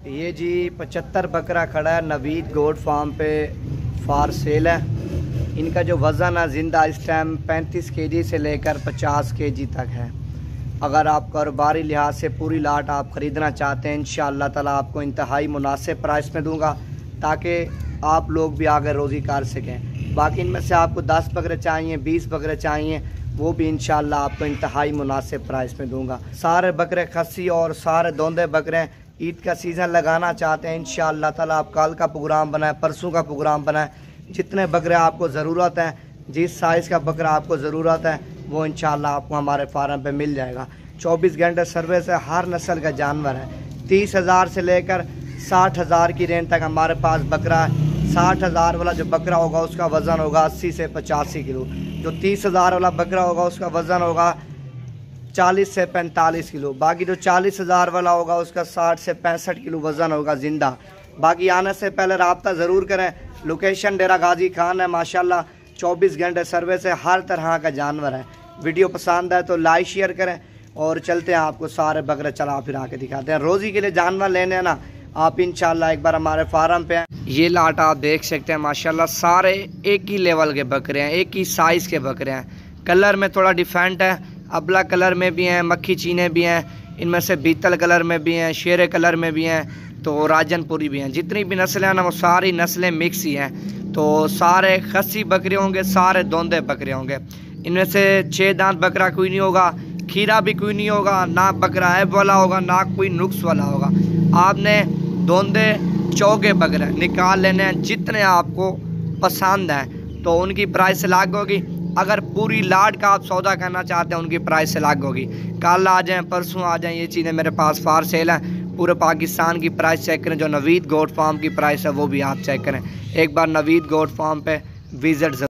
ये जी 75 बकरा खड़ा है नवीद गोट फार्म पे फार सेल है। इनका जो वज़न है ज़िंदा इस टाइम 35 केजी से लेकर 50 केजी तक है। अगर आप कारोबारी लिहाज से पूरी लाट आप ख़रीदना चाहते हैं इंशाअल्लाह ताला आपको इंतहाई मुनासिब प्राइस में दूंगा ताकि आप लोग भी आगे रोज़ी कर सकें। बाकी इनमें से आपको 10 बकरे चाहिए 20 बकरे चाहिए वो भी इंशाअल्लाह आपको इंतहाई मुनासिब प्राइस में दूंगा। सारे बकरे खस्सी और सारे दोंदे बकरे ईद का सीज़न लगाना चाहते हैं इंशाअल्लाह ताला आप कल का प्रोग्राम बनाएं, परसों का प्रोग्राम बनाएं। जितने बकरे आपको ज़रूरत है, जिस साइज़ का बकरा आपको ज़रूरत है वो इंशाअल्लाह आपको हमारे फार्म पे मिल जाएगा। 24 घंटे सर्विस है। हर नस्ल का जानवर है। 30,000 से लेकर 60,000 की रेंज तक हमारे पास बकरा है। 60,000 वाला जो बकरा होगा उसका वज़न होगा 80 से 85 किलो। जो 30,000 वाला बकरा होगा उसका वज़न होगा 40 से 45 किलो। बाकी जो 40,000 वाला होगा उसका 60 से 65 किलो वज़न होगा ज़िंदा। बाकी आने से पहले रब्ता ज़रूर करें। लोकेशन डेरा गाजी खान है। माशाल्लाह 24 घंटे सर्विस है। हर तरह का जानवर है। वीडियो पसंद है तो लाइक शेयर करें और चलते हैं आपको सारे बकरे चला फिरा के दिखाते हैं। रोज़ी के लिए जानवर लेने हैं ना आप इंशाल्लाह एक बार हमारे फार्म पे हैं। ये लाट आप देख सकते हैं माशाल्लाह सारे एक ही लेवल के बकरे हैं, एक ही साइज़ के बकरे हैं। कलर में थोड़ा डिफरेंट है। अबला कलर में भी हैं, मक्खी चीने भी हैं, इनमें से बीतल कलर में भी हैं, शेरे कलर में भी हैं, तो राजनपुरी भी हैं। जितनी भी नस्लें हैं ना वो सारी नस्लें मिक्स ही हैं। तो सारे खस्सी बकरे होंगे, सारे दोंदे बकरे होंगे। इनमें से 6 दांत बकरा कोई नहीं होगा, खीरा भी कोई नहीं होगा, ना बकरा ऐब वाला होगा, ना कोई नुक्स वाला होगा। आपने दोंदे चौके बकरे निकाल लेने हैं जितने आपको पसंद हैं, तो उनकी प्राइस अलग होगी। अगर पूरी लाट का आप सौदा करना चाहते हैं उनकी प्राइस अलग होगी। कल आ जाएं, परसों आ जाएं, ये चीज़ें मेरे पास फार सेल हैं। पूरे पाकिस्तान की प्राइस चेक करें। जो नवीद गोट फार्म की प्राइस है वो भी आप चेक करें। एक बार नवीद गोट फार्म पे विज़िट